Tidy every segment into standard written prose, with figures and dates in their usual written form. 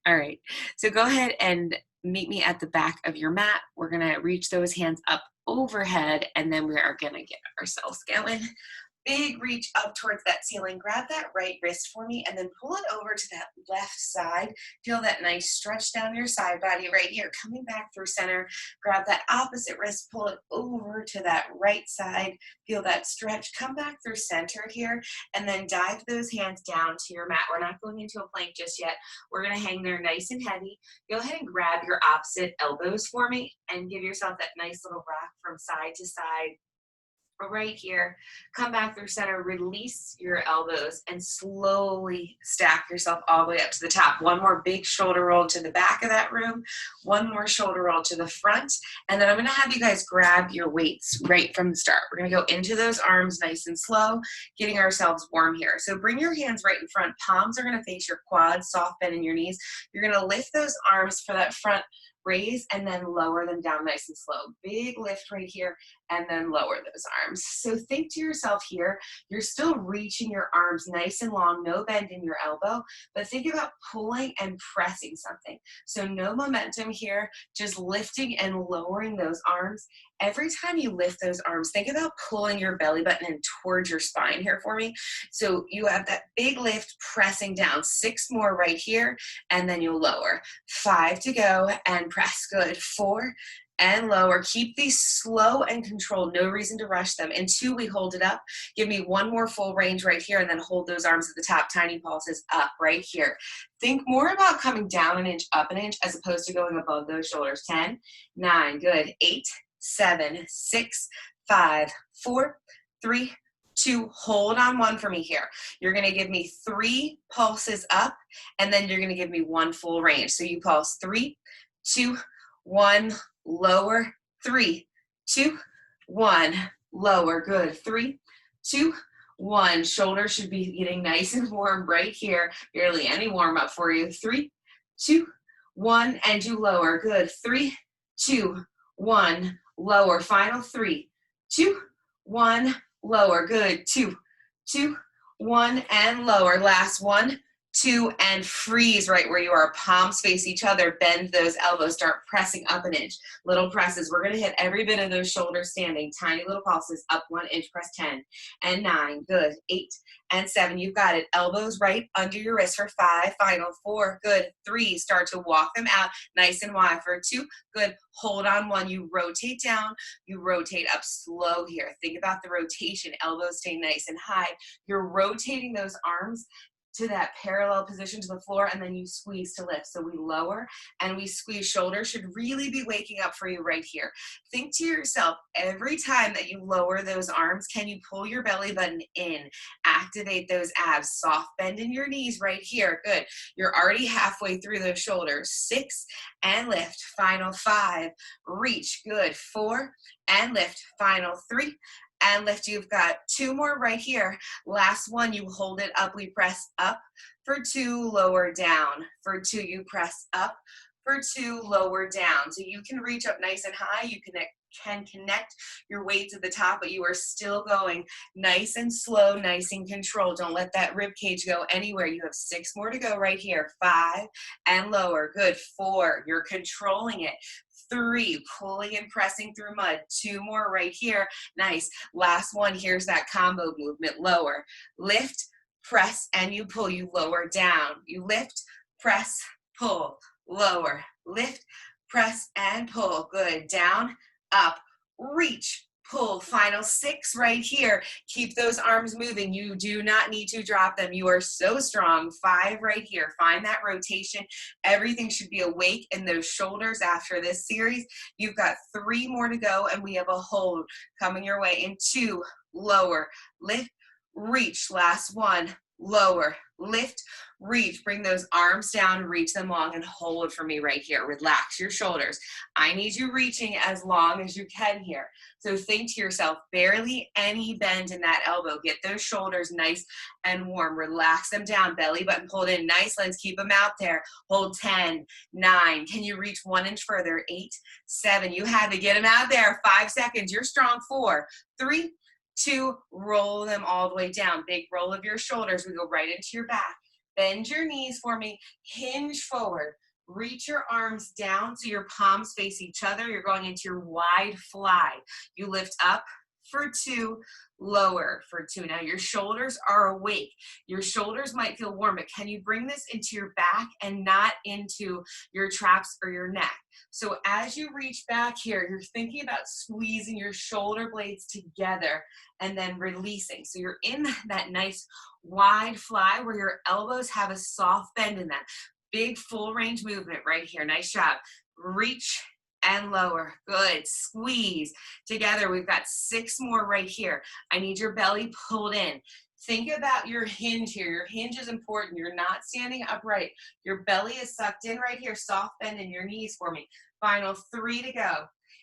All right. So go ahead and meet me at the back of your mat. We're going to reach those hands up overhead, and then we are going to get ourselves going. Big reach up towards that ceiling. Grab that right wrist for me and then pull it over to that left side. Feel that nice stretch down your side body right here. Coming back through center. Grab that opposite wrist, pull it over to that right side. Feel that stretch. Come back through center here and then dive those hands down to your mat. We're not going into a plank just yet. We're going to hang there nice and heavy. Go ahead and grab your opposite elbows for me and give yourself that nice little rock from side to side. Right here, come back through center, release your elbows, and slowly stack yourself all the way up to the top. One more big shoulder roll to the back of that room, one more shoulder roll to the front, and then I'm going to have you guys grab your weights right from the start. We're going to go into those arms nice and slow, getting ourselves warm here. So bring your hands right in front. Palms are going to face your quads, soft bend in your knees. You're going to lift those arms for that front raise and then lower them down nice and slow. Big lift right here and then lower those arms. So think to yourself here, you're still reaching your arms nice and long, no bend in your elbow, but think about pulling and pressing something. So no momentum here, just lifting and lowering those arms. Every time you lift those arms, think about pulling your belly button in towards your spine here for me. So you have that big lift pressing down. 6 more right here, and then you'll lower. 5 to go, and press. Good. 4 and lower. Keep these slow and controlled. No reason to rush them. In 2, we hold it up. Give me 1 more full range right here, and then hold those arms at the top. Tiny pulses up right here. Think more about coming down an inch, up an inch, as opposed to going above those shoulders. 10, 9, good. 8, 7, 6, 5, 4, 3, 2, hold on 1 for me here. You're going to give me 3 pulses up, and then you're going to give me 1 full range. So you pulse 3, 2, 1, lower, 3, 2, 1, lower. Good. 3, 2, 1. Shoulders should be getting nice and warm right here. Barely any warm up for you. 3, 2, 1, and you lower. Good. 3, 2, 1, lower. Final 3, 2, 1, lower. Good. 2, 2, 1, and lower. Last 1, 2, and freeze right where you are. Palms face each other. Bend those elbows. Start pressing up an inch. Little presses. We're going to hit every bit of those shoulders standing. Tiny little pulses. Up 1 inch. Press 10 and 9. Good. 8 and 7. You've got it. Elbows right under your wrist for 5. Final 4. Good. 3. Start to walk them out nice and wide for 2. Good. Hold on 1. You rotate down. You rotate up slow here. Think about the rotation. Elbows stay nice and high. You're rotating those arms to that parallel position to the floor, and then you squeeze to lift. So we lower and we squeeze. Shoulders should really be waking up for you right here. Think to yourself, every time that you lower those arms, can you pull your belly button in? Activate those abs. Soft bend in your knees right here. Good. You're already halfway through those shoulders. 6 and lift. Final 5. Reach. Good. 4 and lift. Final 3 and lift. You've got 2 more right here. Last 1, you hold it up. We press up for 2, lower down. For 2, you press up. For 2, lower down. So you can reach up nice and high. You can connect your weight to the top, but you are still going nice and slow, nice and controlled. Don't let that rib cage go anywhere. You have 6 more to go right here. 5 and lower. Good. 4, you're controlling it. 3, pulling and pressing through mud. 2 more right here. Nice. Last 1, here's that combo movement. Lower, lift, press, and you pull. You lower down. You lift, press, pull, lower, lift, press, and pull. Good. Down, up, reach, pull. Final 6 right here. Keep those arms moving. You do not need to drop them. You are so strong. 5 right here. Find that rotation. Everything should be awake in those shoulders after this series. You've got 3 more to go, and we have a hold coming your way in 2, lower, lift, reach. Last 1, lower, lift, reach. Bring those arms down, reach them long, and hold for me right here. Relax your shoulders. I need you reaching as long as you can here. So think to yourself, barely any bend in that elbow. Get those shoulders nice and warm. Relax them down. Belly button pulled in. Nice, Lens. Keep them out there. Hold 10, 9. Can you reach 1 inch further? 8, 7. You have to get them out there. 5 seconds. You're strong. 4, 3, 2, roll them all the way down. Big roll of your shoulders. We go right into your back. Bend your knees for me, hinge forward. Reach your arms down so your palms face each other. You're going into your wide fly. You lift up for 2, lower for 2. Now your shoulders are awake. Your shoulders might feel warm, but can you bring this into your back and not into your traps or your neck? So as you reach back here, you're thinking about squeezing your shoulder blades together and then releasing. So you're in that nice wide fly where your elbows have a soft bend in that. Big full range movement right here. Nice job. Reach and lower. Good. Squeeze. Together, we've got 6 more right here. I need your belly pulled in. Think about your hinge here. Your hinge is important. You're not standing upright. Your belly is sucked in right here. Soft bend in your knees for me. Final 3 to go.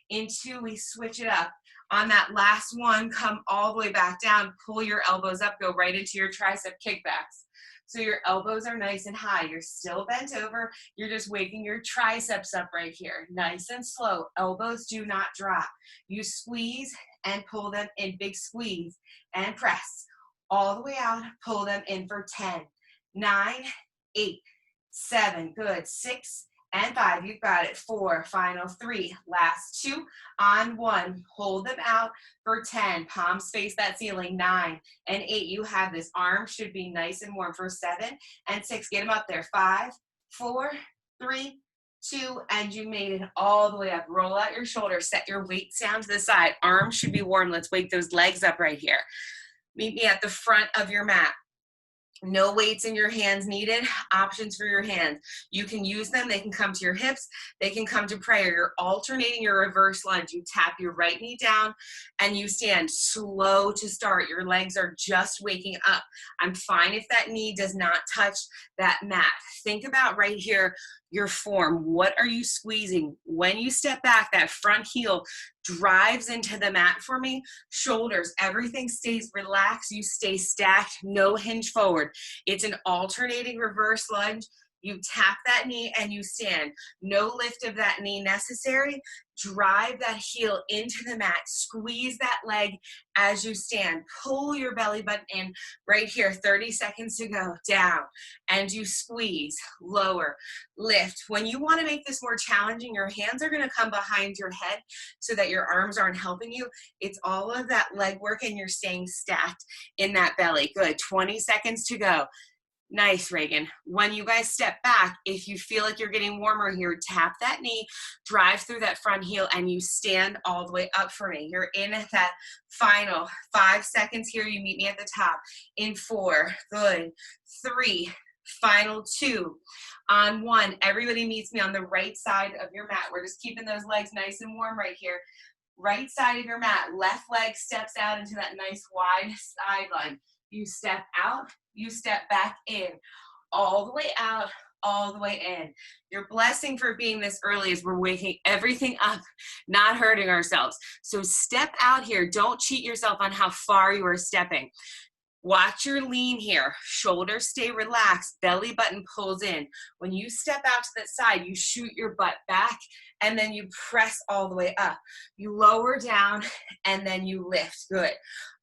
In 2, we switch it up. On that last one, come all the way back down. Pull your elbows up. Go right into your tricep kickbacks. So your elbows are nice and high. You're still bent over. You're just waking your triceps up right here. Nice and slow. Elbows do not drop. You squeeze and pull them in. Big squeeze and press. All the way out. Pull them in for 10, 9, 8, 7. Good. 6 and 5. You've got it. 4. Final 3. Last 2 on 1. Hold them out for 10. Palms face that ceiling. 9 and 8. You have this. Arm should be nice and warm for 7 and 6. Get them up there. 5, 4, 3, 2, and you made it all the way up. Roll out your shoulders. Set your weights down to the side. Arms should be warm. Let's wake those legs up right here. Meet me at the front of your mat. No weights in your hands needed. Options for your hands. You can use them. They can come to your hips. They can come to prayer. You're alternating your reverse lunge. You tap your right knee down and you stand slow to start. Your legs are just waking up. I'm fine if that knee does not touch that mat. Think about right here, your form. What are you squeezing? When you step back, that front heel drives into the mat for me. Shoulders, everything stays relaxed. You stay stacked, no hinge forward. It's an alternating reverse lunge. You tap that knee and you stand. No lift of that knee necessary. Drive that heel into the mat. Squeeze that leg as you stand. Pull your belly button in right here. 30 seconds to go. Down. And you squeeze. Lower. Lift. When you want to make this more challenging, your hands are going to come behind your head so that your arms aren't helping you. It's all of that leg work and you're staying stacked in that belly. Good. 20 seconds to go. Nice, Reagan. When you guys step back, if you feel like you're getting warmer here, tap that knee, drive through that front heel, and you stand all the way up for me. You're in at that final 5 seconds here. You meet me at the top. In 4, good. 3, final 2. On 1, everybody meets me on the right side of your mat. We're just keeping those legs nice and warm right here. Right side of your mat. Left leg steps out into that nice wide side lunge. You step out, you step back in, all the way out, all the way in. Your blessing for being this early is we're waking everything up, not hurting ourselves. So step out here. Don't cheat yourself on how far you are stepping. Watch your lean here. Shoulders stay relaxed. Belly button pulls in. When you step out to the side, you shoot your butt back and then you press all the way up. You lower down and then you lift. Good.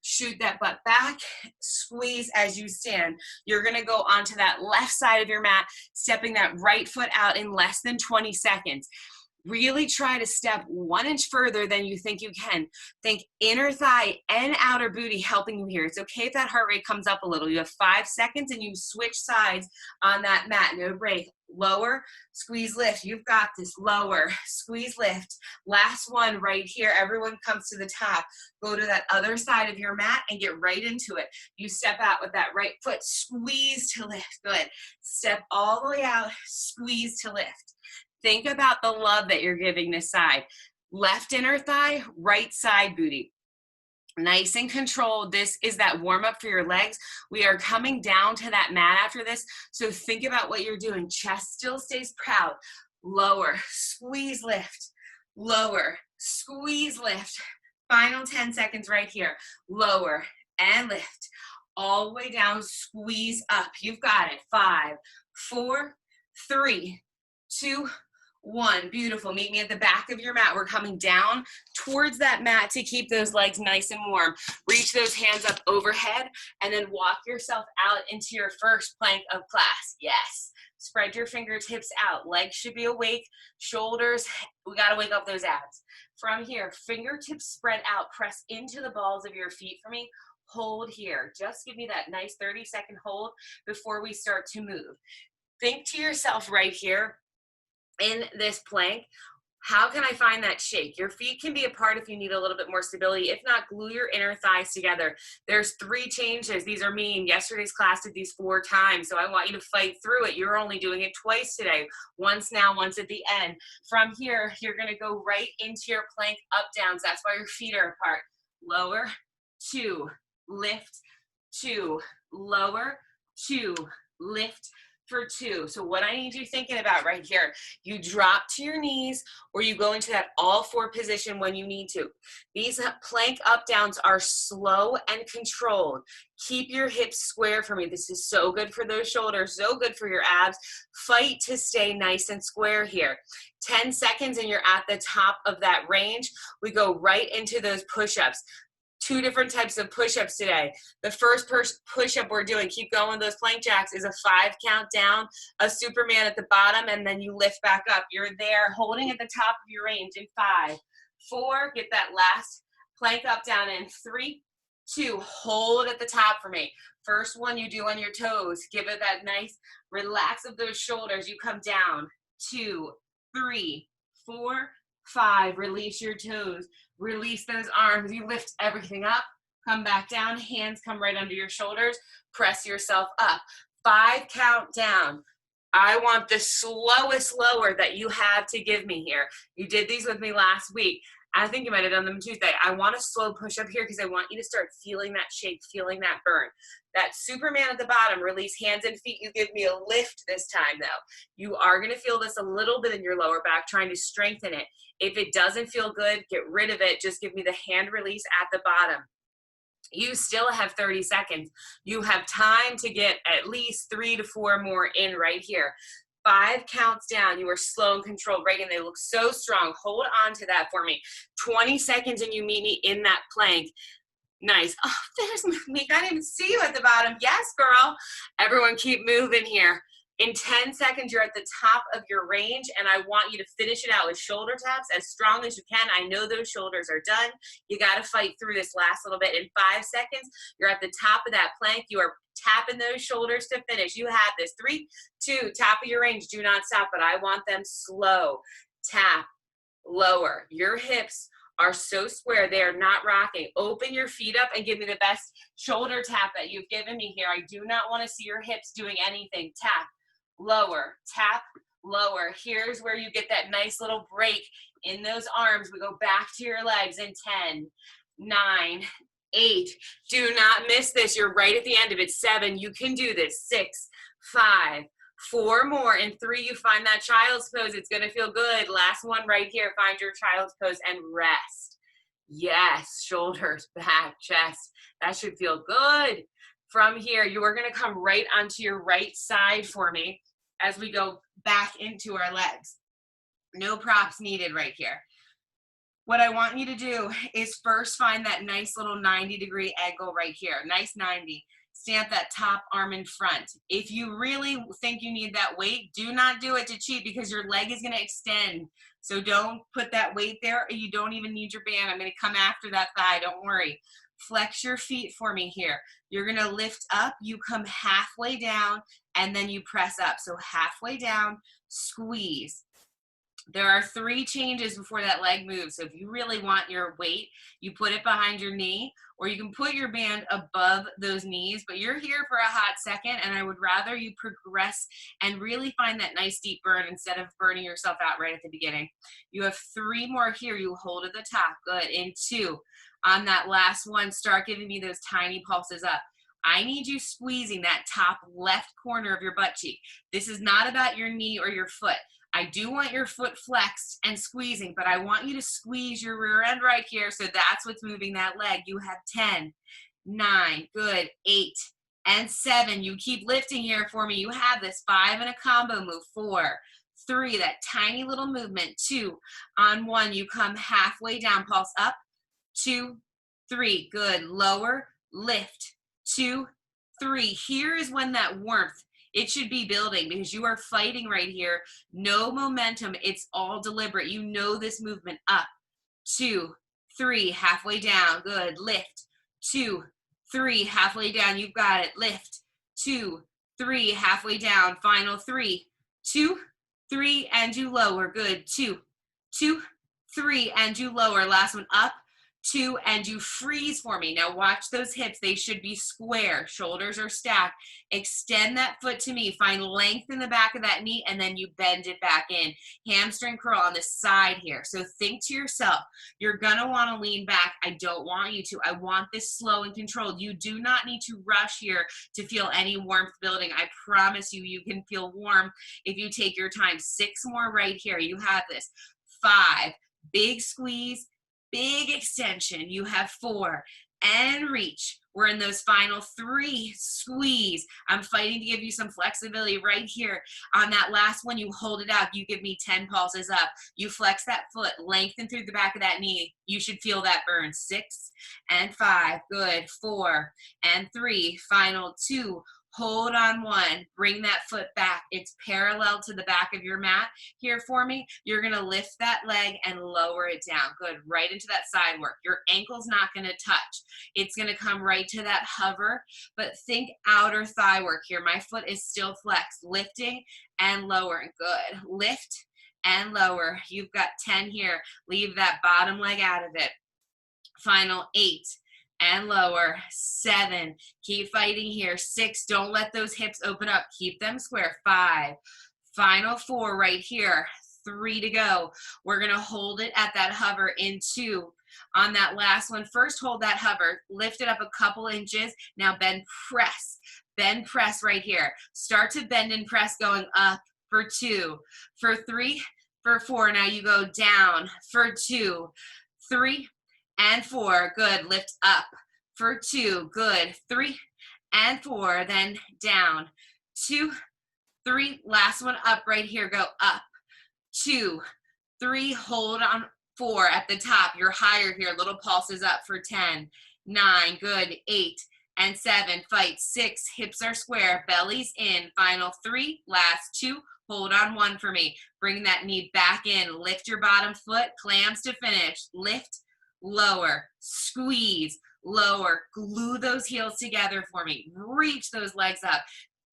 Shoot that butt back, squeeze as you stand. You're gonna go onto that left side of your mat, stepping that right foot out in less than 20 seconds. Really try to step 1 inch further than you think you can. Think inner thigh and outer booty helping you here. It's okay if that heart rate comes up a little. You have 5 seconds and you switch sides on that mat. No break. Lower, squeeze, lift. You've got this. Lower, squeeze, lift. Last one right here. Everyone comes to the top. Go to that other side of your mat and get right into it. You step out with that right foot. Squeeze to lift. Good. Step all the way out. Squeeze to lift. Think about the love that you're giving this side. Left inner thigh, right side booty. Nice and controlled. This is that warm up for your legs. We are coming down to that mat after this. So think about what you're doing. Chest still stays proud. Lower, squeeze, lift. Lower, squeeze, lift. Final 10 seconds right here. Lower and lift. All the way down, squeeze up. You've got it. 5, 4, 3, 2, 1. Beautiful. Meet me at the back of your mat. We're coming down towards that mat to keep those legs nice and warm. Reach those hands up overhead and then walk yourself out into your first plank of class. Yes. Spread your fingertips out. Legs should be awake. Shoulders, we got to wake up those abs. From here, fingertips spread out. Press into the balls of your feet for me. Hold here. Just give me that nice 30-second hold before we start to move. Think to yourself right here in this plank, how can I find that shake? Your feet can be apart if you need a little bit more stability. If not, glue your inner thighs together. There's 3 changes. These are mean. Yesterday's class did these 4 times, so I want you to fight through it. You're only doing it twice today. Once now, once at the end. From here, you're going to go right into your plank up downs. That's why your feet are apart. Lower, 2, lift, 2, lower, 2, lift, for 2. So what I need you thinking about right here, you drop to your knees or you go into that all 4 position when you need to. These plank up downs are slow and controlled. Keep your hips square for me. This is so good for those shoulders, so good for your abs. Fight to stay nice and square here. 10 seconds and you're at the top of that range. We go right into those push-ups. 2 different types of push-ups today. The first push-up we're doing, keep going, those plank jacks, is a 5 count down, a Superman at the bottom, and then you lift back up. You're there holding at the top of your range in 5, 4, get that last plank up down in 3, 2, hold at the top for me. First one you do on your toes, give it that nice relax of those shoulders. You come down, 2, 3, 4, 5, release your toes. Release those arms. You lift everything up. Come back down. Hands come right under your shoulders. Press yourself up. 5 count down. I want the slowest lower that you have to give me here. You did these with me last week. I think you might have done them Tuesday. I want a slow push up here because I want you to start feeling that shake, feeling that burn. That Superman at the bottom, release hands and feet. You give me a lift this time though. You are going to feel this a little bit in your lower back, trying to strengthen it. If it doesn't feel good, get rid of it. Just give me the hand release at the bottom. You still have 30 seconds. You have time to get at least 3 to 4 more in right here. 5 counts down. You are slow and controlled. Reagan, they look so strong. Hold on to that for me. 20 seconds and you meet me in that plank. Nice. Oh, there's me. I didn't even see you at the bottom. Yes, girl. Everyone keep moving here. In 10 seconds, you're at the top of your range, and I want you to finish it out with shoulder taps as strong as you can. I know those shoulders are done. You got to fight through this last little bit. In 5 seconds, you're at the top of that plank. You are tapping those shoulders to finish. You have this. 3, 2, top of your range. Do not stop, but I want them slow. Tap, lower. Your hips are so square. They are not rocking. Open your feet up and give me the best shoulder tap that you've given me here. I do not want to see your hips doing anything. Tap, lower, tap, lower. Here's where you get that nice little break in those arms. We go back to your legs in 10, 9, 8. Do not miss this. You're right at the end of it. 7, you can do this. 6, 5, 4 more. In 3, you find that child's pose. It's going to feel good. Last one right here. Find your child's pose and rest. Yes, shoulders, back, chest. That should feel good. From here, you are going to come right onto your right side for me as we go back into our legs. No props needed right here. What I want you to do is first find that nice little 90-degree angle right here. Nice 90. Stamp that top arm in front. If you really think you need that weight, do not do it to cheat because your leg is going to extend. So don't put that weight there. You don't even need your band. I'm going to come after that thigh. Don't worry. Flex your feet for me here. You're going to lift up. You come halfway down and then you press up. So halfway down, squeeze. There are 3 changes before that leg moves. So if you really want your weight, you put it behind your knee, or you can put your band above those knees, but you're here for a hot second, and I would rather you progress and really find that nice deep burn instead of burning yourself out right at the beginning. You have 3 more here. You hold at the top. Good. In 2. On that last one, start giving me those tiny pulses up. I need you squeezing that top left corner of your butt cheek. This is not about your knee or your foot. I do want your foot flexed and squeezing, but I want you to squeeze your rear end right here, so that's what's moving that leg. You have 10, 9, good, 8, and 7. You keep lifting here for me. You have this. 5 and a combo move. 4, 3, that tiny little movement. 2, on 1, you come halfway down, pulse up, 2, 3, good, lower, lift, 2, 3. Here is when that warmth, it should be building because you are fighting right here. No momentum, it's all deliberate. You know this movement, up, 2, 3, halfway down, good, lift, 2, 3, halfway down, you've got it, lift, 2, 3, halfway down, final 3, 2, 3, and you lower, good, 2, 2, 3, and you lower, last one, up, 2, and you freeze for me. Now watch those hips, they should be square, shoulders are stacked, extend that foot to me, find length in the back of that knee, and then you bend it back in, hamstring curl on the side here. So think to yourself, you're gonna wanna lean back. I don't want you to, I want this slow and controlled. You do not need to rush here to feel any warmth building. I promise you, you can feel warm if you take your time. 6 more right here, you have this, 5, big squeeze, big extension, you have 4, and reach. We're in those final 3, squeeze. I'm fighting to give you some flexibility right here. On that last one, you hold it out, you give me 10 pulses up. You flex that foot, lengthen through the back of that knee. You should feel that burn. 6 and 5, good, 4 and 3, final 2, hold on 1, bring that foot back. It's parallel to the back of your mat here for me. You're gonna lift that leg and lower it down. Good, right into that side work. Your ankle's not gonna touch. It's gonna come right to that hover, but think outer thigh work here. My foot is still flexed, lifting and lowering. Good, lift and lower. You've got 10 here. Leave that bottom leg out of it. Final 8. And lower, 7, keep fighting here, 6, don't let those hips open up, keep them square, 5, final 4 right here, 3 to go. We're gonna hold it at that hover in 2. On that last one, first hold that hover, lift it up a couple inches, now bend press right here. Start to bend and press going up for 2, for 3, for 4, now you go down for 2, 3, and 4, good, lift up for 2, good, 3 and 4, then down, 2, 3, last one up right here, go up, 2, 3, hold on, 4 at the top, you're higher here, little pulses up for 10, 9, good, 8 and 7, fight, 6, hips are square, belly's in, final 3, last 2, hold on 1 for me, bring that knee back in, lift your bottom foot, clams to finish, lift, lower, squeeze, lower, glue those heels together for me, reach those legs up.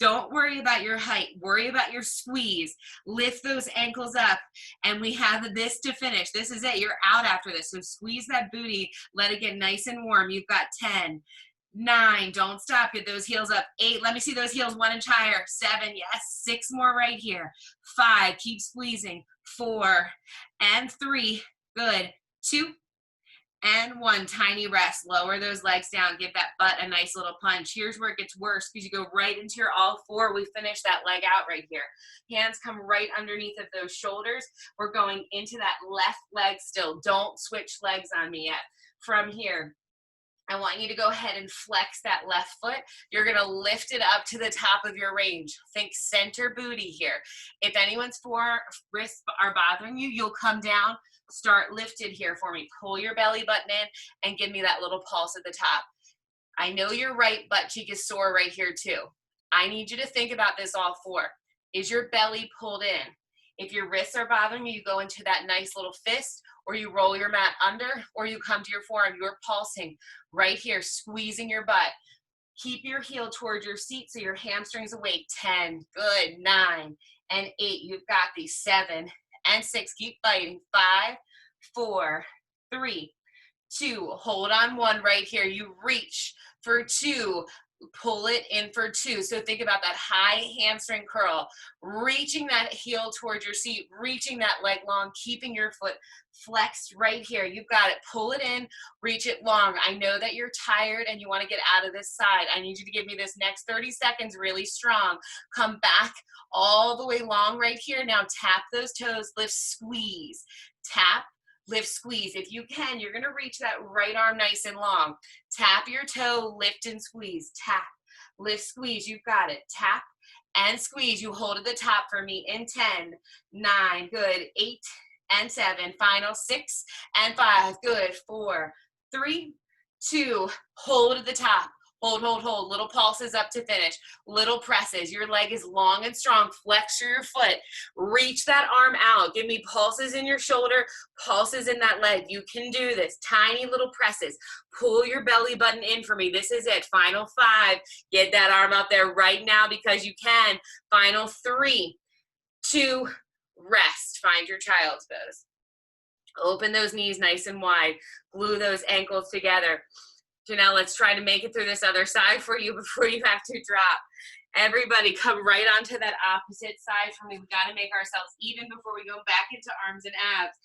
Don't worry about your height, worry about your squeeze, lift those ankles up, and we have this to finish. This is it, you're out after this, so squeeze that booty, let it get nice and warm. You've got 10, 9, don't stop, get those heels up, 8, let me see those heels 1 inch higher, 7, yes, 6 more right here, 5, keep squeezing, 4 and 3, good, 2, and 1, tiny rest, lower those legs down, give that butt a nice little punch. Here's where it gets worse because you go right into your all 4, we finish that leg out right here. Hands come right underneath of those shoulders. We're going into that left leg still. Don't switch legs on me yet. From here, I want you to go ahead and flex that left foot. You're gonna lift it up to the top of your range. Think center booty here. If anyone's wrists are bothering you, you'll come down, start lifted here for me. Pull your belly button in and give me that little pulse at the top. I know your right butt cheek is sore right here too. I need you to think about this all 4. Is your belly pulled in? If your wrists are bothering you, you go into that nice little fist, or you roll your mat under, or you come to your forearm. You're pulsing right here, squeezing your butt. Keep your heel towards your seat so your hamstrings awake. 10, good, 9 and 8. You've got these. 7 and 6. Keep fighting. 5, 4, 3, 2. Hold on 1 right here. You reach for 2. Pull it in for 2. So think about that high hamstring curl, reaching that heel towards your seat, reaching that leg long, keeping your foot flexed right here. You've got it. Pull it in, reach it long. I know that you're tired and you want to get out of this side. I need you to give me this next 30 seconds really strong. Come back all the way long right here. Now tap those toes, lift, squeeze, tap, lift, squeeze. If you can, you're gonna reach that right arm nice and long. Tap your toe, lift and squeeze. Tap, lift, squeeze. You've got it. Tap and squeeze. You hold at the top for me in 10, 9, good, 8 and 7, final 6 and 5, good, 4, 3, 2, hold at the top. Hold, hold, hold. Little pulses up to finish. Little presses. Your leg is long and strong. Flex your foot. Reach that arm out. Give me pulses in your shoulder, pulses in that leg. You can do this. Tiny little presses. Pull your belly button in for me. This is it. Final 5. Get that arm up there right now because you can. Final 3, 2, rest. Find your child's pose. Open those knees nice and wide. Glue those ankles together. Janelle, let's try to make it through this other side for you before you have to drop. Everybody come right onto that opposite side for me. We got to make ourselves even before we go back into arms and abs.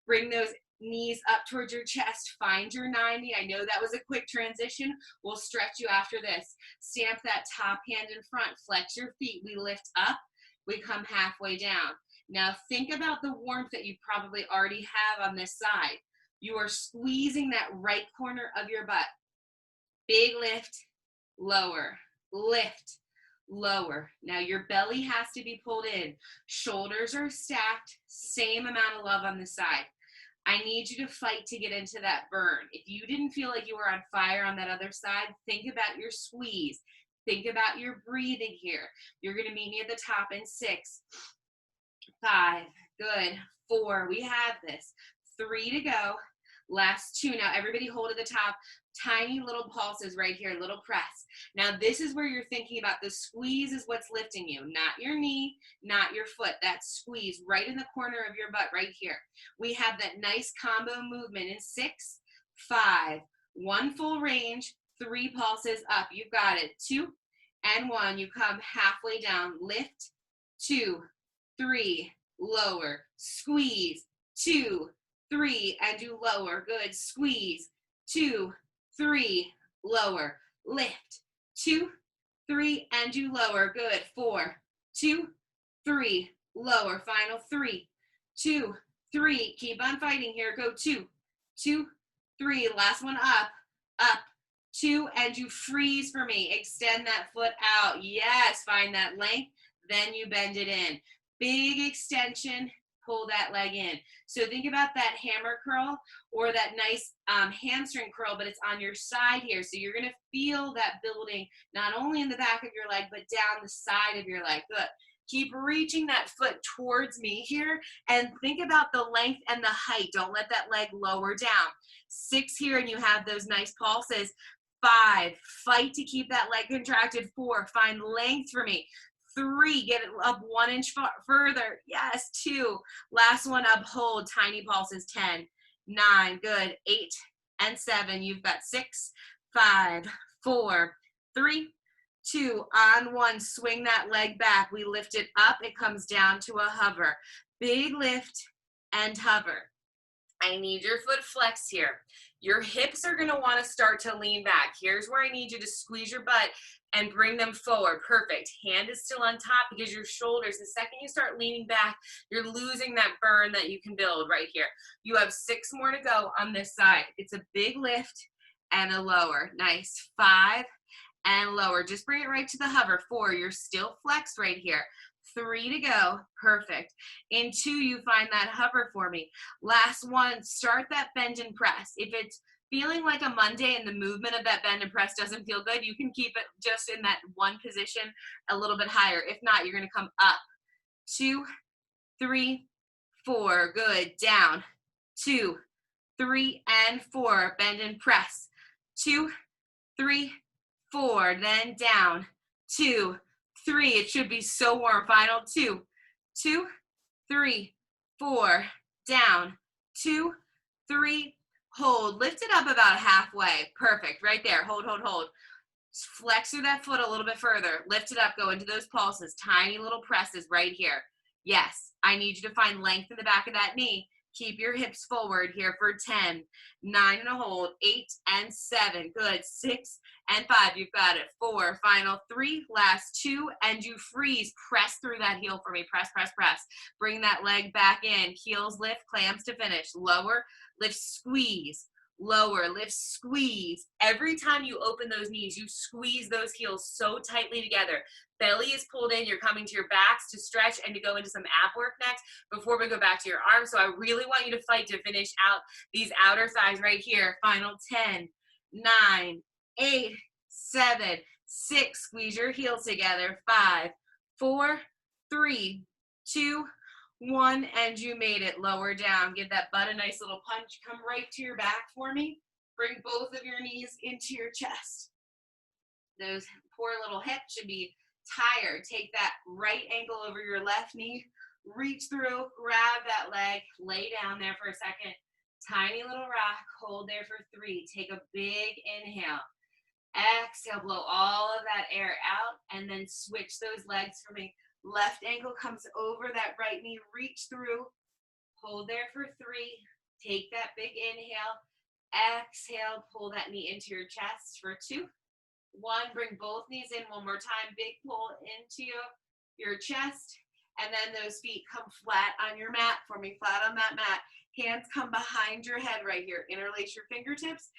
Bring those knees up towards your chest. Find your 90. I know that was a quick transition. We'll stretch you after this. Stamp that top hand in front. Flex your feet. We lift up. We come halfway down. Now think about the warmth that you probably already have on this side. You are squeezing that right corner of your butt. Big lift, lower, lift, lower. Now your belly has to be pulled in. Shoulders are stacked, same amount of love on the side. I need you to fight to get into that burn. If you didn't feel like you were on fire on that other side, think about your squeeze. Think about your breathing here. You're gonna meet me at the top in 6, 5, good, 4, we have this, 3 to go. Last 2. Now everybody hold at the top. Tiny little pulses right here, little press. Now this is where you're thinking about the squeeze is what's lifting you, not your knee, not your foot. That squeeze right in the corner of your butt right here. We have that nice combo movement in 6, 5, 1 full range, 3 pulses up. You've got it. 2 and 1. You come halfway down. Lift, 2, 3, lower, squeeze, 2, 3, and do lower. Good. Squeeze. 2, 3, lower. Lift. 2, 3, and do lower. Good. 4, 2, 3, lower. Final 3, 2, 3. Keep on fighting here. Go 2, 2, 3. Last one up, up. 2, and you freeze for me. Extend that foot out. Yes, find that length. Then you bend it in. Big extension. Pull that leg in. So think about that hammer curl or that nice hamstring curl, but it's on your side here. So you're gonna feel that building not only in the back of your leg, but down the side of your leg. Good. Keep reaching that foot towards me here and think about the length and the height. Don't let that leg lower down. 6 here and you have those nice pulses. 5, fight to keep that leg contracted. 4, find length for me. 3, get it up 1 inch further. Yes, 2, last one up, hold, tiny pulses. 10, 9, good, 8 and 7. You've got 6, 5, 4, 3, 2, on 1. Swing that leg back. We lift it up. It comes down to a hover. Big lift and hover. I need your foot flexed here. Your hips are going to want to start to lean back. Here's where I need you to squeeze your butt and bring them forward. Perfect. Hand is still on top because your shoulders, the second you start leaning back, you're losing that burn that you can build right here. You have 6 more to go on this side. It's a big lift and a lower. Nice. 5 and lower. Just bring it right to the hover. 4, you're still flexed right here. 3 to go. Perfect. In 2, you find that hover for me. Last 1, start that bend and press. If it's feeling like a Monday and the movement of that bend and press doesn't feel good, you can keep it just in that one position a little bit higher. If not, you're going to come up. 2, 3, 4. Good. Down. 2, 3, and 4. Bend and press. 2, 3, 4. Then down. 2, 3. It should be so warm. Final 2, 2, 3, 4. Down. 2, 3. Hold. Lift it up about halfway. Perfect. Right there. Hold, hold, hold. Flex through that foot a little bit further. Lift it up. Go into those pulses. Tiny little presses right here. Yes. I need you to find length in the back of that knee. Keep your hips forward here for 10, 9 and a hold, 8 and 7. Good. 6 and 5. You've got it. 4. Final 3. Last 2. And you freeze. Press through that heel for me. Press, press, press. Bring that leg back in. Heels lift. Clams to finish. Lower. Lift. Squeeze. lower, lift, squeeze. Every time you open those knees, you squeeze those heels so tightly together. Belly is pulled in, you're coming to your backs to stretch and to go into some ab work next before we go back to your arms. So I really want you to fight to finish out these outer thighs right here. Final 10, 9, 8, 7, 6, squeeze your heels together. 5, 4, 3, 2, 1, and you made it. Lower down. Give that butt a nice little punch. Come right to your back for me. Bring both of your knees into your chest. Those poor little hips should be tired. Take that right ankle over your left knee. Reach through, grab that leg, lay down there for a second. Tiny little rock. Hold there for 3. Take a big inhale. Exhale, blow all of that air out, and then switch those legs for me. Left ankle comes over that right knee, reach through, hold there for 3, take that big inhale, exhale, pull that knee into your chest for 2, 1, bring both knees in one more time, big pull into your chest, and then those feet come flat on your mat for me, flat on that mat. Hands come behind your head right here, interlace your fingertips.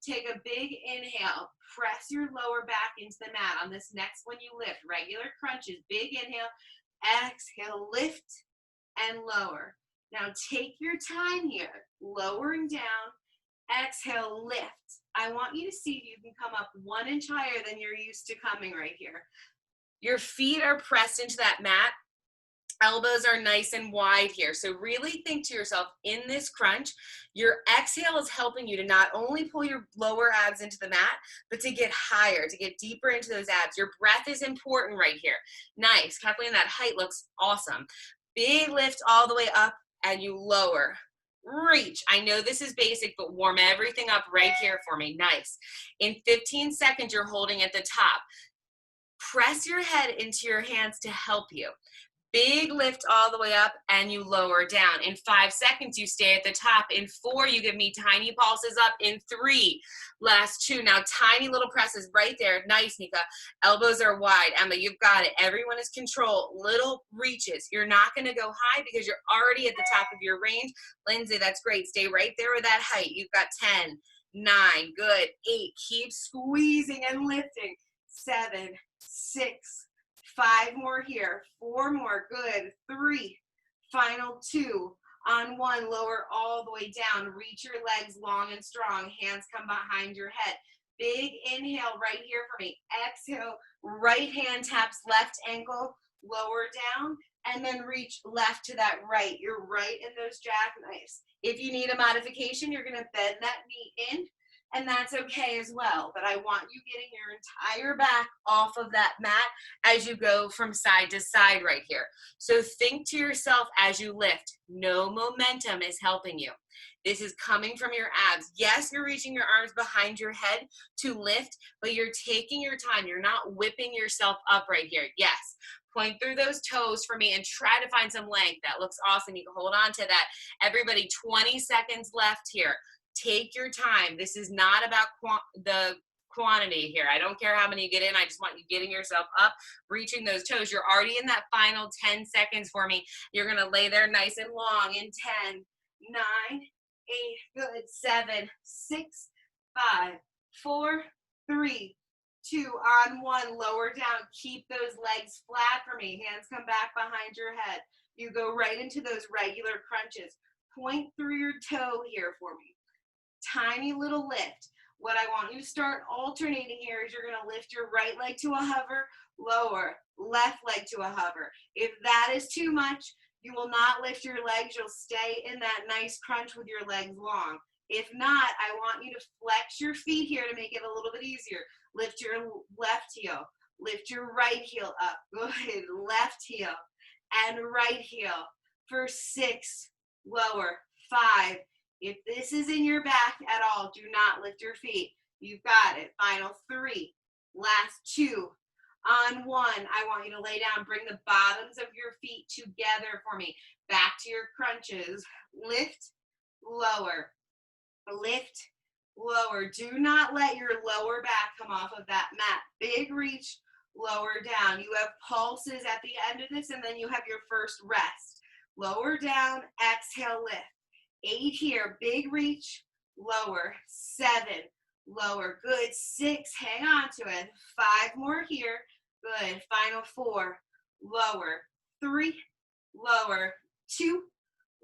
Take a big inhale, press your lower back into the mat. On this next one you lift, regular crunches, big inhale, exhale, lift and lower. Now take your time here, lowering down, exhale, lift. I want you to see if you can come up 1 inch higher than you're used to coming right here. Your feet are pressed into that mat. Elbows are nice and wide here. So really think to yourself, in this crunch, your exhale is helping you to not only pull your lower abs into the mat, but to get higher, to get deeper into those abs. Your breath is important right here. Nice. Kathleen, that height looks awesome. Big lift all the way up and you lower. Reach. I know this is basic, but warm everything up right here for me. Nice. In 15 seconds, you're holding at the top. Press your head into your hands to help you. Big lift all the way up and you lower down. In 5 seconds, you stay at the top. In 4, you give me tiny pulses up. In 3, last 2. Now, tiny little presses right there. Nice, Nika. Elbows are wide. Emma, you've got it. Everyone is control. Little reaches. You're not going to go high because you're already at the top of your range. Lindsay, that's great. Stay right there with that height. You've got 10, 9, good. 8, keep squeezing and lifting. 7, 6, 5 more here, 4 more, good, 3, final 2, on 1, lower all the way down, reach your legs long and strong, hands come behind your head, big inhale right here for me, exhale, right hand taps left ankle, lower down, and then reach left to that right, you're right in those jackknives. If you need a modification, you're gonna bend that knee in, and that's okay as well, but I want you getting your entire back off of that mat as you go from side to side right here. So think to yourself as you lift, no momentum is helping you. This is coming from your abs. Yes, you're reaching your arms behind your head to lift, but you're taking your time. You're not whipping yourself up right here. Yes. Point through those toes for me and try to find some length. That looks awesome. You can hold on to that. Everybody, 20 seconds left here. Take your time. This is not about the quantity here. I don't care how many you get in. I just want you getting yourself up, reaching those toes. You're already in that final 10 seconds for me. You're going to lay there nice and long in 10, 9, 8, good, 7, 6, 5, 4, 3, 2, on 1, lower down. Keep those legs flat for me. Hands come back behind your head. You go right into those regular crunches. Point through your toe here for me. Tiny little lift. What I want you to start alternating here is you're going to lift your right leg to a hover, lower, left leg to a hover. If that is too much, you will not lift your legs. You'll stay in that nice crunch with your legs long. If not, I want you to flex your feet here to make it a little bit easier. Lift your left heel, lift your right heel up. Good, left heel and right heel for 6, lower, 5. If this is in your back at all, do not lift your feet. You've got it. Final 3, last 2. On 1, I want you to lay down. Bring the bottoms of your feet together for me. Back to your crunches. Lift, lower. Lift, lower. Do not let your lower back come off of that mat. Big reach, lower down. You have pulses at the end of this, and then you have your first rest. Lower down, exhale, lift. 8 here, big reach, lower, 7, lower, good, 6, hang on to it, 5 more here, good, final 4, lower, 3, lower, 2,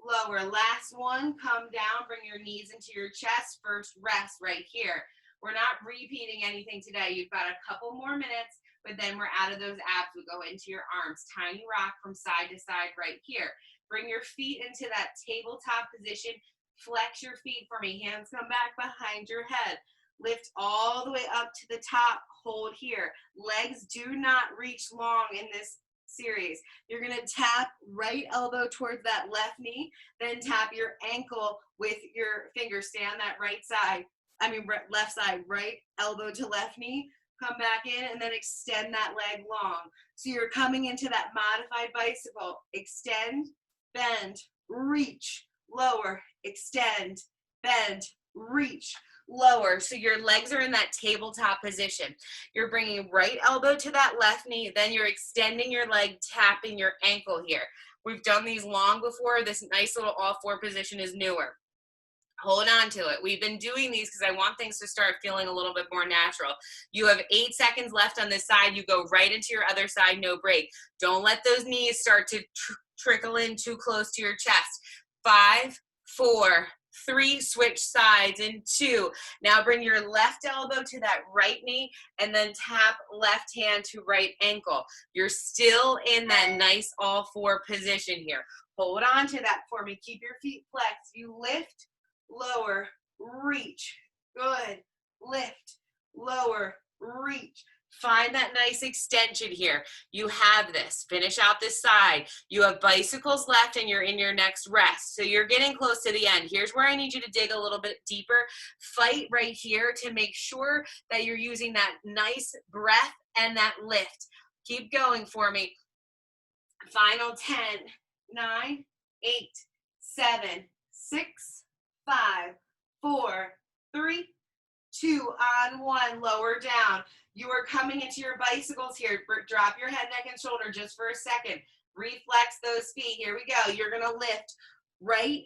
lower, last one, come down, bring your knees into your chest, first rest right here. We're not repeating anything today. You've got a couple more minutes, but then we're out of those abs. We go into your arms. Tiny rock from side to side right here. Bring your feet into that tabletop position. Flex your feet for me. Hands come back behind your head. Lift all the way up to the top. Hold here. Legs do not reach long in this series. You're going to tap right elbow towards that left knee, then tap your ankle with your fingers. Stay on that left side, right elbow to left knee, come back in, and then extend that leg long. So you're coming into that modified bicycle. Extend, bend, reach, lower, extend, bend, reach, lower. So your legs are in that tabletop position. You're bringing right elbow to that left knee, then you're extending your leg, tapping your ankle here. We've done these long before. This nice little all four position is newer. Hold on to it. We've been doing these because I want things to start feeling a little bit more natural. You have 8 seconds left on this side. You go right into your other side, no break. Don't let those knees start to trickle in too close to your chest. 5, 4, 3, switch sides, and 2. Now bring your left elbow to that right knee and then tap left hand to right ankle. You're still in that nice all four position here. Hold on to that for me. Keep your feet flexed. You lift, lower, reach, good, lift, lower, reach. Find that nice extension here. You have this. Finish out this side. You have bicycles left and you're in your next rest. So you're getting close to the end. Here's where I need you to dig a little bit deeper. Fight right here to make sure that you're using that nice breath and that lift. Keep going for me. Final 10, 9, 8, 7, 6, 5, 4, 3, 2, on 1, lower down. You are coming into your bicycles here. Drop your head, neck, and shoulder just for a second. Reflex those feet. Here we go. You're going to lift right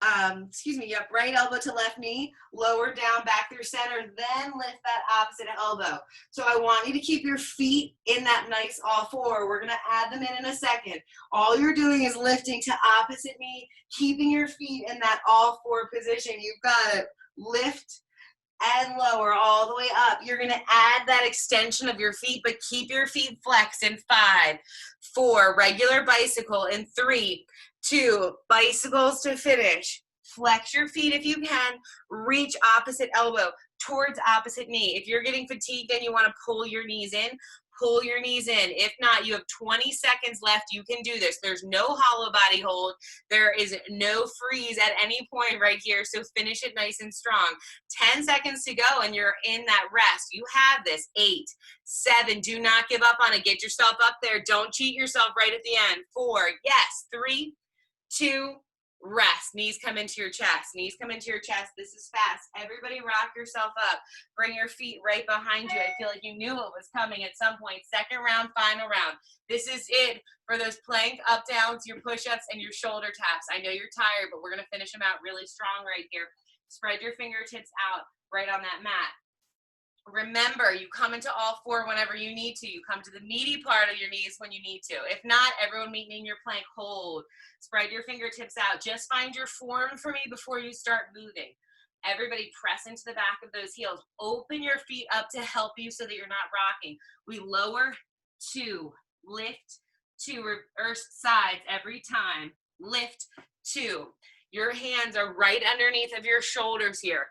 elbow to left knee, lower down back through center, then lift that opposite elbow. So I want you to keep your feet in that nice all four. We're going to add them in a second. All you're doing is lifting to opposite knee, keeping your feet in that all four position. You've got to lift and lower all the way up. You're going to add that extension of your feet, but keep your feet flexed in 5, 4, regular bicycle in 3, 2, bicycles to finish. Flex your feet if you can. Reach opposite elbow towards opposite knee. If you're getting fatigued and you want to pull your knees in, pull your knees in. If not, you have 20 seconds left. You can do this. There's no hollow body hold. There is no freeze at any point right here. So finish it nice and strong. 10 seconds to go and you're in that rest. You have this. 8, 7, do not give up on it. Get yourself up there. Don't cheat yourself right at the end. 4, yes, 3, 2, rest. Knees come into your chest. Knees come into your chest. This is fast. Everybody rock yourself up. Bring your feet right behind you. I feel like you knew it was coming at some point. Second round, final round. This is it for those plank up downs, your push-ups, and your shoulder taps. I know you're tired, but we're going to finish them out really strong right here. Spread your fingertips out right on that mat. Remember, you come into all four whenever you need to. You come to the meaty part of your knees when you need to. If not, everyone meet me in your plank. Hold. Spread your fingertips out. Just find your form for me before you start moving. Everybody press into the back of those heels. Open your feet up to help you so that you're not rocking. We lower, 2, lift, 2, reverse sides every time. Lift, 2. Your hands are right underneath of your shoulders here.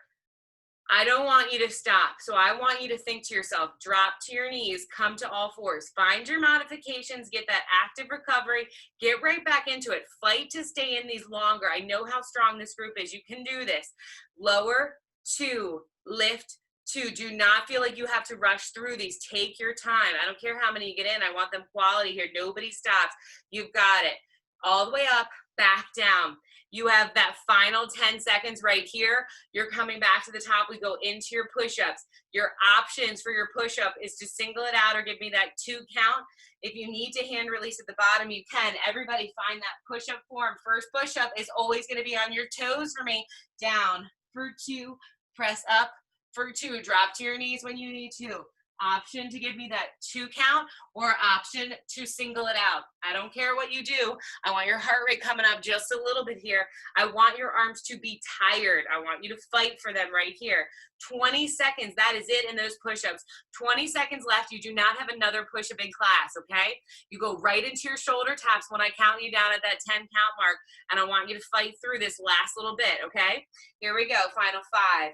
I don't want you to stop. So I want you to think to yourself, drop to your knees, come to all fours, find your modifications, get that active recovery, get right back into it. Fight to stay in these longer. I know how strong this group is. You can do this. Lower, 2, lift, 2. Do not feel like you have to rush through these. Take your time. I don't care how many you get in. I want them quality here. Nobody stops. You've got it. All the way up, back down. You have that final 10 seconds right here. You're coming back to the top. We go into your push-ups. Your options for your push-up is to single it out or give me that 2 count. If you need to hand release at the bottom, you can. Everybody find that push-up form. First push-up is always going to be on your toes for me. Down, for 2, press up for 2, drop to your knees when you need to. Option to give me that 2 count or option to single it out. I don't care what you do. I want your heart rate coming up just a little bit here. I want your arms to be tired. I want you to fight for them right here. 20 seconds, that is it in those push-ups. 20 seconds left. You do not have another push-up in class, okay? You go right into your shoulder taps when I count you down at that 10 count mark, and I want you to fight through this last little bit, okay? Here we go, final 5,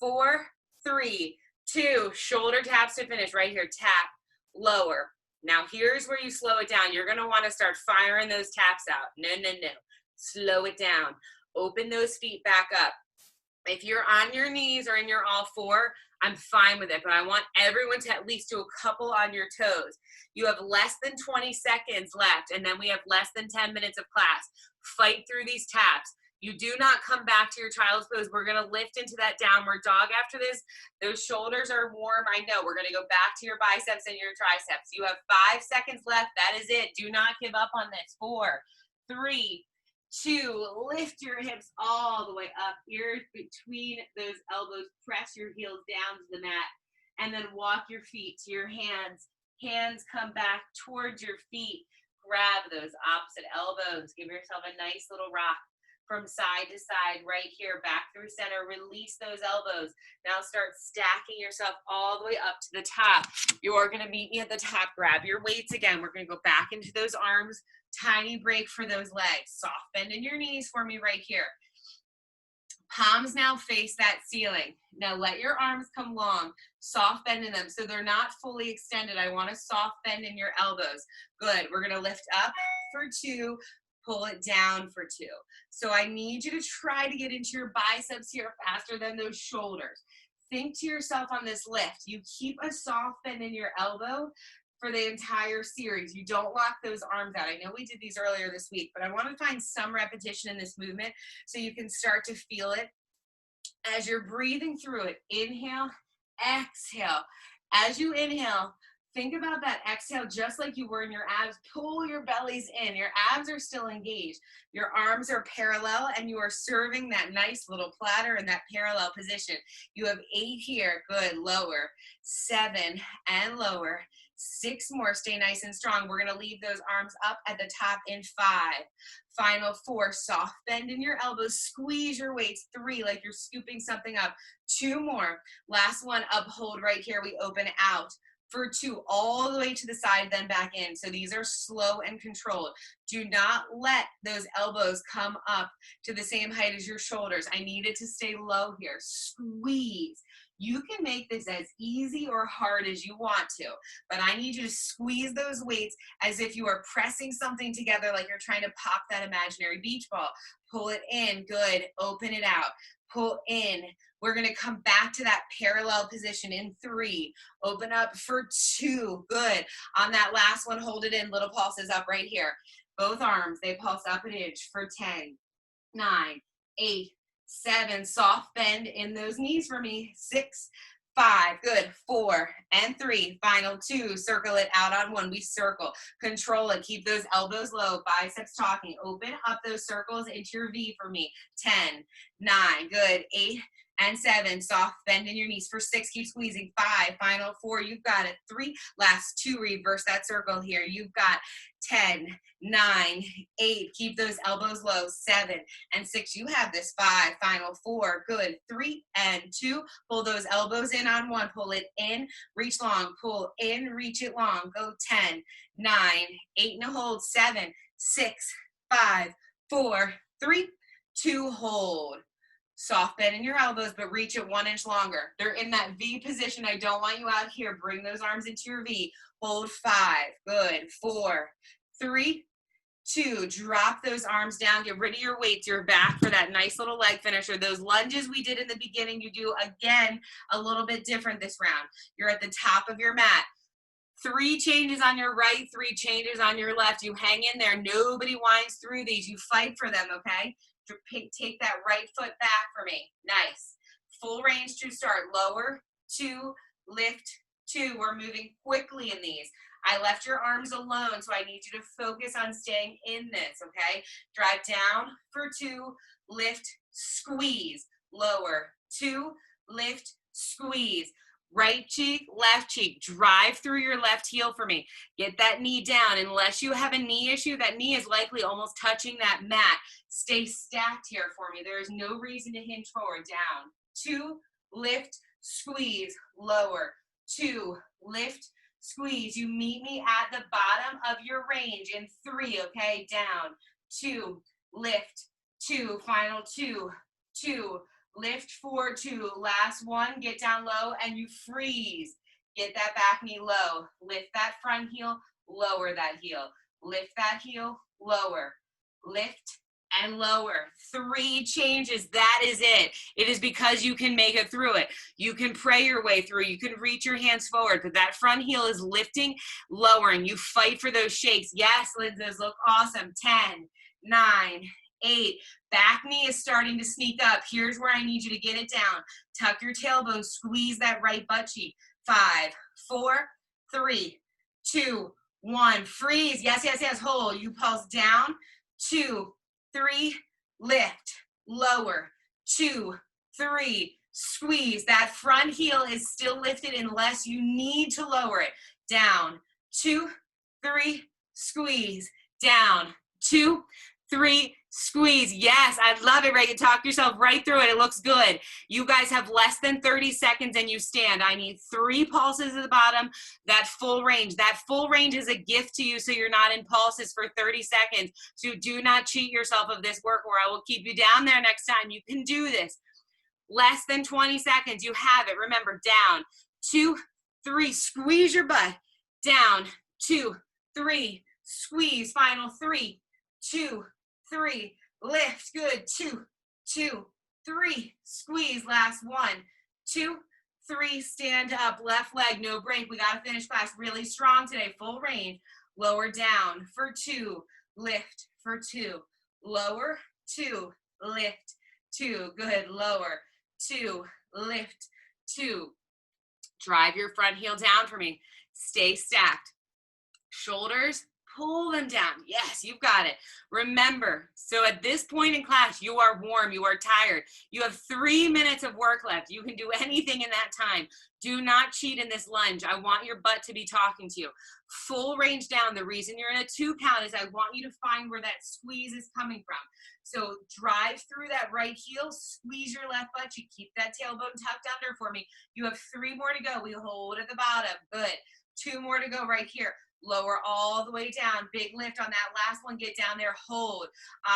4, 3, 2, shoulder taps to finish right here, tap, lower. Now here's where you slow it down. You're gonna wanna start firing those taps out. No, no, no, slow it down. Open those feet back up. If you're on your knees or in your all 4, I'm fine with it, but I want everyone to at least do a couple on your toes. You have less than 20 seconds left, and then we have less than 10 minutes of class. Fight through these taps. You do not come back to your child's pose. We're gonna lift into that downward dog after this. Those shoulders are warm, I know. We're gonna go back to your biceps and your triceps. You have 5 seconds left, that is it. Do not give up on this. 4, 3, 2, lift your hips all the way up, ears between those elbows, press your heels down to the mat, and then walk your feet to your hands. Hands come back towards your feet. Grab those opposite elbows. Give yourself a nice little rock from side to side right here, back through center. Release those elbows. Now start stacking yourself all the way up to the top. You're gonna meet me at the top. Grab your weights again. We're gonna go back into those arms. Tiny break for those legs. Soft bend in your knees for me right here. Palms now face that ceiling. Now let your arms come long. Soft bend in them so they're not fully extended. I want a soft bend in your elbows. Good. We're gonna lift up for 2. Pull it down for 2. So I need you to try to get into your biceps here faster than those shoulders. Think to yourself on this lift. You keep a soft bend in your elbow for the entire series. You don't lock those arms out. I know we did these earlier this week, but I want to find some repetition in this movement so you can start to feel it as you're breathing through it. Inhale, exhale. As you inhale, think about that exhale just like you were in your abs. Pull your bellies in. Your abs are still engaged. Your arms are parallel, and you are serving that nice little platter in that parallel position. You have 8 here. Good. Lower. 7 and lower. 6 more. Stay nice and strong. We're going to leave those arms up at the top in 5. Final 4. Soft bend in your elbows. Squeeze your weights. 3, like you're scooping something up. 2 more. Last one. Uphold right here. We open out. For 2, all the way to the side, then back in. So these are slow and controlled. Do not let those elbows come up to the same height as your shoulders. I need it to stay low here. Squeeze. You can make this as easy or hard as you want to, but I need you to squeeze those weights as if you are pressing something together, like you're trying to pop that imaginary beach ball. Pull it in. Good. Open it out. Pull in. We're going to come back to that parallel position in 3. Open up for 2. Good. On that last one, hold it in. Little pulses up right here. Both arms, they pulse up an inch for 10, 9, 8, 7. Soft bend in those knees for me. 6, 5. Good. 4 and 3. Final 2. Circle it out on 1. We circle. Control it. Keep those elbows low. Biceps talking. Open up those circles into your V for me. 10, 9. Good. 8 and 7. Soft bend in your knees for 6. Keep squeezing. 5. Final 4. You've got it. 3. Last 2. Reverse that circle here. You've got 10, 9, 8. Keep those elbows low. 7 and 6. You have this. 5. Final 4. Good. 3 and 2. Pull those elbows in on 1. Pull it in. Reach long. Pull in. Reach it long. Go 10, 9, 8 and a hold. 7, 6, 5, 4, 3, 2. Hold. Soft bend in your elbows, but reach it 1 inch longer. They're in that V position. I don't want you out here. Bring those arms into your V. Hold 5. Good. 4, 3, 2. Drop those arms down. Get rid of your weights. You're back for that nice little leg finisher. Those lunges we did in the beginning, you do again a little bit different this round. You're at the top of your mat. 3 changes on your right, 3 changes on your left. You hang in there. Nobody winds through these. You fight for them, okay? Take that right foot back for me. Nice. Full range to start. Lower, 2, lift, 2. We're moving quickly in these. I left your arms alone, so I need you to focus on staying in this, okay? Drive down for 2, lift, squeeze. lower, 2, lift, squeeze. Right cheek, left cheek. Drive through your left heel for me. Get that knee down. Unless you have a knee issue, that knee is likely almost touching that mat. Stay stacked here for me. There is no reason to hinge forward. Down, 2, lift, squeeze, lower, 2, lift, squeeze. You meet me at the bottom of your range in 3, okay? Down, 2, lift, 2, final 2, 2, lift, 4, 2, last 1, get down low, and you freeze. Get that back knee low. Lift that front heel, lower that heel. Lift that heel, lower. Lift and lower. 3 changes, that is it. It is because you can make it through it. You can pray your way through. You can reach your hands forward, but that front heel is lifting, lowering. You fight for those shakes. Yes, Lindsay, look awesome. 10, 9, 8. Back knee is starting to sneak up. Here's where I need you to get it down. Tuck your tailbone, squeeze that right butt cheek. 5, 4, 3, 2, 1. Freeze. Yes, yes, yes. Hold. You pulse down. 2, 3, lift, lower. 2, 3, squeeze. That front heel is still lifted unless you need to lower it. Down. 2, 3, squeeze. Down. 2, 3, squeeze. Yes, I love it, right? You talk yourself right through it. It looks good. You guys have less than 30 seconds and you stand. I need 3 pulses at the bottom, that full range. That full range is a gift to you so you're not in pulses for 30 seconds. So do not cheat yourself of this work or I will keep you down there next time. You can do this. Less than 20 seconds. You have it. Remember, down, 2, 3, squeeze your butt. Down, 2, 3, squeeze. Final 3, 2, 3, lift, good, 2, 2, 3, squeeze, last 1, 2, 3, stand up, left leg, no break. We got to finish class really strong today, full range. Lower down for 2, lift for 2, lower, 2, lift, 2, good, lower, 2, lift, 2. Drive your front heel down for me. Stay stacked. Shoulders, pull them down. Yes, you've got it. Remember, so at this point in class, you are warm, you are tired. You have 3 minutes of work left. You can do anything in that time. Do not cheat in this lunge. I want your butt to be talking to you. Full range down. The reason you're in a 2 count is I want you to find where that squeeze is coming from. So drive through that right heel, squeeze your left butt. You keep that tailbone tucked under for me. You have 3 more to go. We hold at the bottom. Good. 2 more to go right here. Lower all the way down. Big lift on that last one. Get down there. Hold.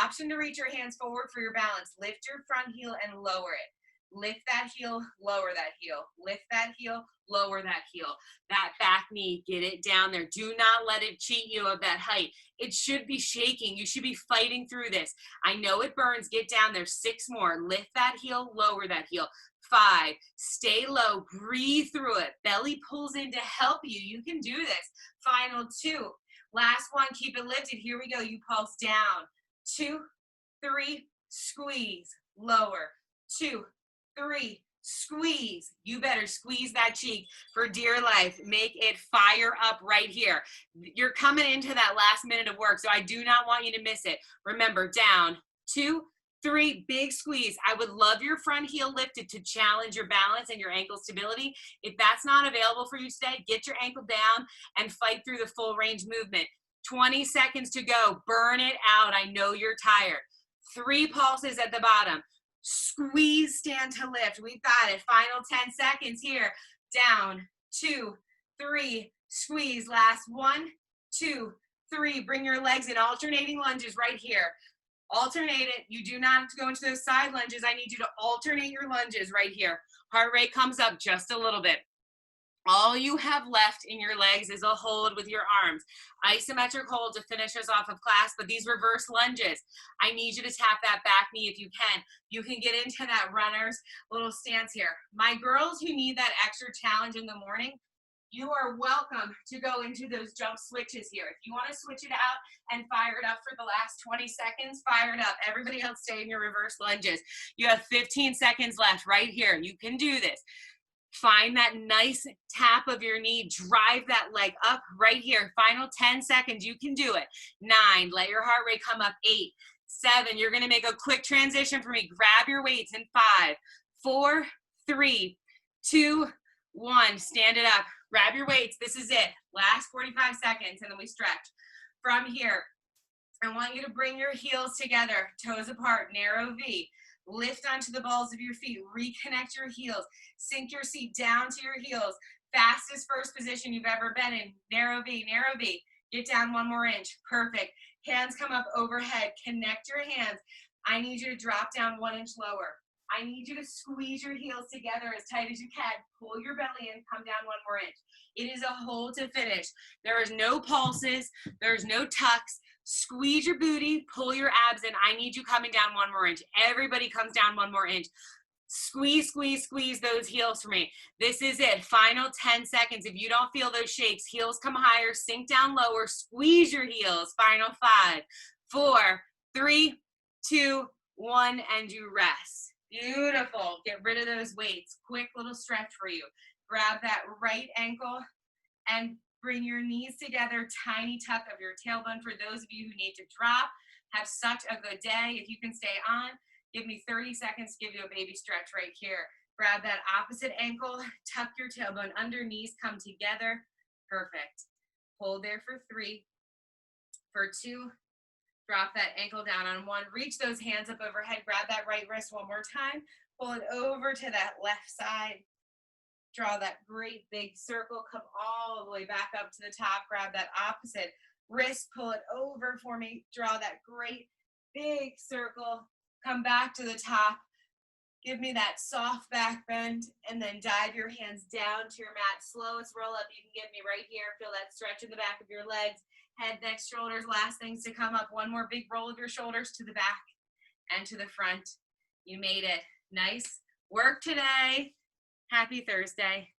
Option to reach your hands forward for your balance. Lift your front heel and lower it. Lift that heel, lower that heel. Lift that heel, lower that heel. That back knee, get it down there. Do not let it cheat you of that height. It should be shaking. You should be fighting through this. I know it burns. Get down there. 6 more. Lift that heel, lower that heel. 5, stay low, breathe through it. Belly pulls in to help you. You can do this. Final 2. Last one, keep it lifted. Here we go. You pulse down. 2, 3, squeeze, lower. 2, 3, squeeze. You better squeeze that cheek for dear life. Make it fire up right here. You're coming into that last minute of work, so I do not want you to miss it. Remember, down, 2, 3, big squeeze. I would love your front heel lifted to challenge your balance and your ankle stability. If that's not available for you today, get your ankle down and fight through the full range movement. 20 seconds to go. Burn it out. I know you're tired. 3 pulses at the bottom. Squeeze, stand to lift. We've got it. Final 10 seconds here. Down, 2, 3, squeeze. Last 1, 2, 3. Bring your legs in alternating lunges right here. Alternate it. You do not have to go into those side lunges. I need you to alternate your lunges right here. Heart rate comes up just a little bit. All you have left in your legs is a hold with your arms. Isometric hold to finish us off of class, but these reverse lunges, I need you to tap that back knee if you can. You can get into that runner's little stance here. My girls who need that extra challenge in the morning, you are welcome to go into those jump switches here. If you want to switch it out and fire it up for the last 20 seconds, fire it up. Everybody else stay in your reverse lunges. You have 15 seconds left right here. You can do this. Find that nice tap of your knee. Drive that leg up right here. Final 10 seconds. You can do it. 9. Let your heart rate come up. 8, 7. You're gonna make a quick transition for me. Grab your weights in 5, 4, 3, 2, 1. Stand it up. Grab your weights. This is it. Last 45 seconds, and then we stretch. From here, I want you to bring your heels together, toes apart, narrow V. Lift onto the balls of your feet. Reconnect your heels. Sink your seat down to your heels. Fastest first position you've ever been in. Narrow V, narrow V. Get down 1 more inch. Perfect. Hands come up overhead. Connect your hands. I need you to drop down 1 inch lower. I need you to squeeze your heels together as tight as you can. Pull your belly in. Come down 1 more inch. It is a hold to finish. There is no pulses. There's no tucks. Squeeze your booty. Pull your abs in. I need you coming down 1 more inch. Everybody comes down 1 more inch. Squeeze, squeeze, squeeze those heels for me. This is it. Final 10 seconds. If you don't feel those shakes, heels come higher, sink down lower, squeeze your heels. Final 5, 4, 3, 2, 1, and you rest. Beautiful. Get rid of those weights. Quick little stretch for you. Grab that right ankle and bring your knees together. Tiny tuck of your tailbone for those of you who need to drop. Have such a good day. If you can stay on, give me 30 seconds to give you a baby stretch right here. Grab that opposite ankle, tuck your tailbone under, knees come together. Perfect. Hold there for 3, for 2, drop that ankle down on 1. Reach those hands up overhead. Grab that right wrist 1 more time. Pull it over to that left side. Draw that great big circle. Come all the way back up to the top. Grab that opposite wrist. Pull it over for me. Draw that great big circle. Come back to the top. Give me that soft back bend, and then dive your hands down to your mat. Slowest roll up you can give me right here. Feel that stretch in the back of your legs. Head, neck, shoulders, last things to come up. 1 more big roll of your shoulders to the back and to the front. You made it. Nice work today. Happy Thursday.